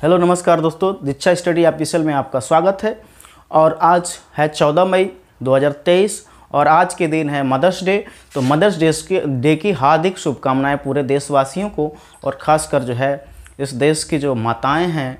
Hello नमस्कार दोस्तों, दीक्षा study official में आपका स्वागत है। और आज है 14 मई 2023 और आज के दिन है मदर्स डे। तो मदर्स डे की हार्दिक शुभकामनाएं पूरे देशवासियों को, और ख़ासकर जो है इस देश की जो माताएं हैं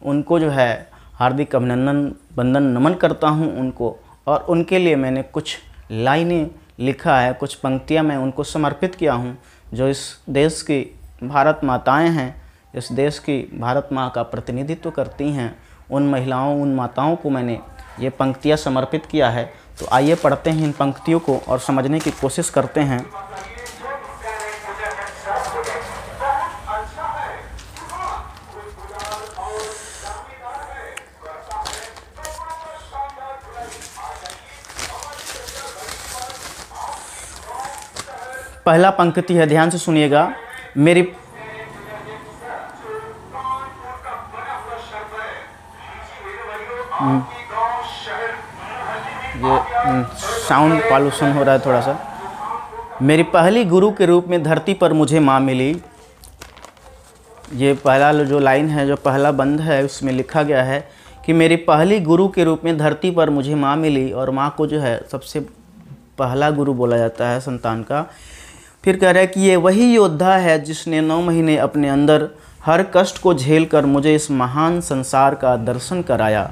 उनको जो है हार्दिक अभिनंदन वंदन नमन करता हूं उनको। और उनके लिए मैंने कुछ लाइनें लिखा है, कुछ पंक्तियां मैं उनको समर्पित किया हूं। जो इस देश की भारत माताएं हैं, इस देश की भारत माँ का प्रतिनिधित्व करती हैं, उन महिलाओं, उन माताओं को मैंने ये पंक्तियाँ समर्पित किया है। तो आइए पढ़ते हैं इन पंक्तियों को और समझने की कोशिश करते हैं। पहला पंक्ति है, ध्यान से सुनिएगा। मेरी ये साउंड पॉल्यूशन हो रहा है थोड़ा सा। मेरी पहली गुरु के रूप में धरती पर मुझे माँ मिली। ये पहला जो लाइन है, जो पहला बंद है, उसमें लिखा गया है कि मेरी पहली गुरु के रूप में धरती पर मुझे माँ मिली। और माँ को जो है सबसे पहला गुरु बोला जाता है संतान का। फिर कह रहा है कि ये वही योद्धा है जिसने 9 महीने अपने अंदर हर कष्ट को झेल कर मुझे इस महान संसार का दर्शन कराया।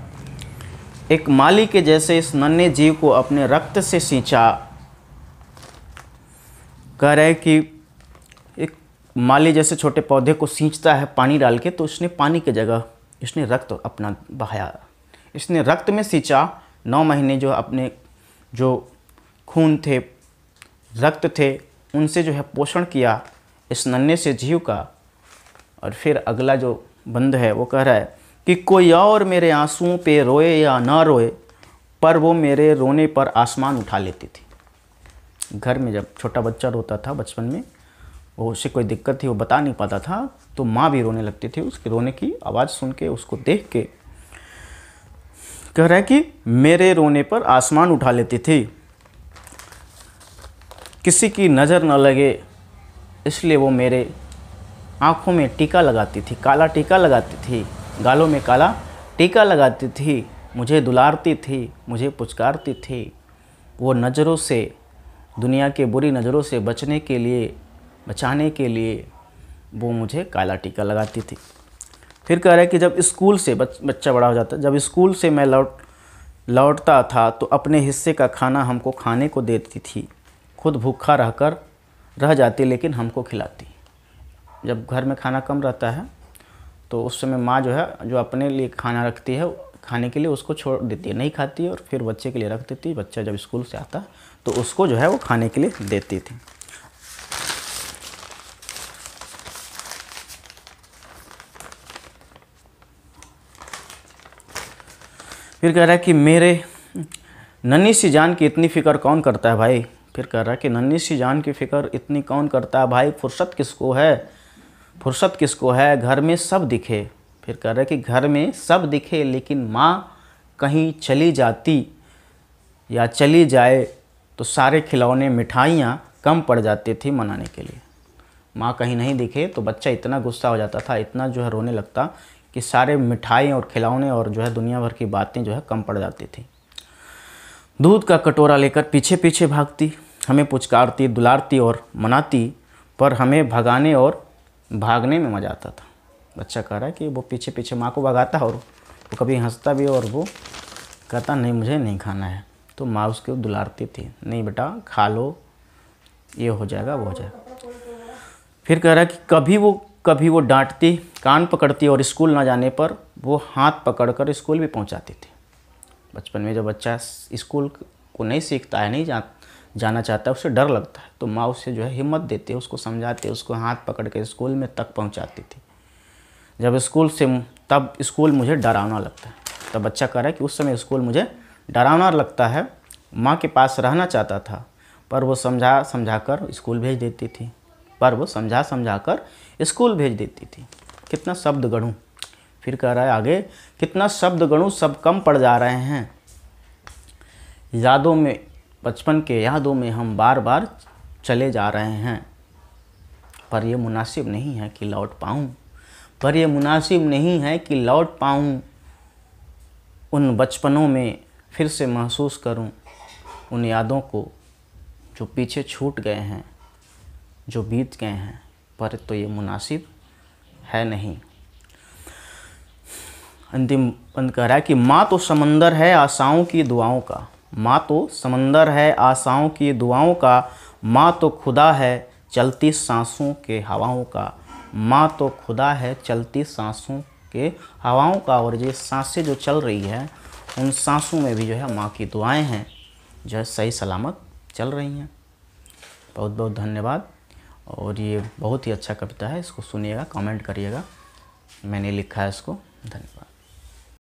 एक माली के जैसे इस नन्हे जीव को अपने रक्त से सींचा। कह रहे कि एक माली जैसे छोटे पौधे को सींचता है पानी डाल के, तो उसने पानी की जगह इसने रक्त अपना बहाया, इसने रक्त में सींचा। 9 महीने जो अपने जो खून थे, रक्त थे, उनसे जो है पोषण किया इस नन्हे से जीव का। और फिर अगला जो बंद है वो कह रहा है कि कोई और मेरे आंसुओं पे रोए या ना रोए, पर वो मेरे रोने पर आसमान उठा लेती थी। घर में जब छोटा बच्चा रोता था बचपन में, वो उससे कोई दिक्कत थी, वो बता नहीं पाता था, तो माँ भी रोने लगती थी। उसके रोने की आवाज़ सुन के, उसको देख के कह रहा है कि मेरे रोने पर आसमान उठा लेती थी। किसी की नज़र न लगे इसलिए वो मेरे आँखों में टीका लगाती थी, काला टीका लगाती थी, गालों में काला टीका लगाती थी, मुझे दुलारती थी, मुझे पुचकारती थी। वो नज़रों से, दुनिया के बुरी नज़रों से बचाने के लिए वो मुझे काला टीका लगाती थी। फिर कह रहा है कि जब स्कूल से बच्चा बड़ा हो जाता, जब स्कूल से मैं लौटता था तो अपने हिस्से का खाना हमको खाने को देती थी। खुद भूखा रह जाती लेकिन हमको खिलाती। जब घर में खाना कम रहता है तो उस समय माँ जो है, जो अपने लिए खाना रखती है खाने के लिए, उसको छोड़ देती है, नहीं खाती है, और फिर बच्चे के लिए रख देती है। बच्चा जब स्कूल से आता तो उसको जो है वो खाने के लिए देती थी। फिर कह रहा है कि मेरे नन्ही सी जान की इतनी फ़िक्र कौन करता है भाई। फिर कह रहा है कि नन्ही सी जान की फ़िक्र इतनी कौन करता है भाई, फुर्सत किसको है, फुर्सत किसको है, घर में सब दिखे। फिर कह रहा है कि घर में सब दिखे लेकिन माँ कहीं चली जाती या चली जाए तो सारे खिलौने मिठाइयाँ कम पड़ जाती थी मनाने के लिए। माँ कहीं नहीं दिखे तो बच्चा इतना गुस्सा हो जाता था, इतना जो है रोने लगता कि सारे मिठाई और खिलौने और जो है दुनिया भर की बातें जो है कम पड़ जाती थी। दूध का कटोरा लेकर पीछे पीछे भागती, हमें पुचकारती, दुलारती और मनाती, पर हमें भगाने और भागने में मज़ा आता था। बच्चा कह रहा है कि वो पीछे पीछे माँ को भगाता है और वो कभी हंसता भी, और वो कहता नहीं मुझे नहीं खाना है, तो माँ उसको दुलारती थी, नहीं बेटा खा लो, ये हो जाएगा वो हो जाएगा। फिर कह रहा है कि कभी वो डांटती, कान पकड़ती, और स्कूल ना जाने पर वो हाथ पकड़कर स्कूल भी पहुँचाती थी। बचपन में जब बच्चा स्कूल को नहीं सीखता है, नहीं जाना चाहता है, उससे डर लगता है, तो माँ उससे जो है हिम्मत देती है, उसको समझाती है, उसको हाथ पकड़ के स्कूल में तक पहुँचाती थी। तब स्कूल मुझे डरावना लगता है। तब बच्चा कह रहा है कि उस समय स्कूल मुझे डरावना लगता है। माँ के पास रहना चाहता था, पर वो समझा कर स्कूल भेज देती थी, कितना शब्द गढ़ूँ। फिर कह रहा है आगे, कितना शब्द गढ़ूँ सब कम पड़ जा रहे हैं। बचपन के यादों में हम बार बार चले जा रहे हैं, पर यह मुनासिब नहीं है कि लौट पाऊँ। पर ये मुनासिब नहीं है कि लौट पाऊँ उन बचपनों में, फिर से महसूस करूं उन यादों को जो पीछे छूट गए हैं, जो बीत गए हैं, पर तो ये मुनासिब है नहीं। अंतिम अंत कह रहा है कि माँ तो समंदर है आशाओं की दुआओं का, माँ तो समंदर है आशाओं की दुआओं का, माँ तो खुदा है चलती सांसों के हवाओं का, माँ तो खुदा है चलती सांसों के हवाओं का। और ये सांसें जो चल रही है, उन सांसों में भी जो है माँ की दुआएं हैं, जो है सही सलामत चल रही हैं। बहुत बहुत धन्यवाद। और ये बहुत ही अच्छा कविता है, इसको सुनिएगा, कमेंट करिएगा, मैंने लिखा है इसको। धन्यवाद।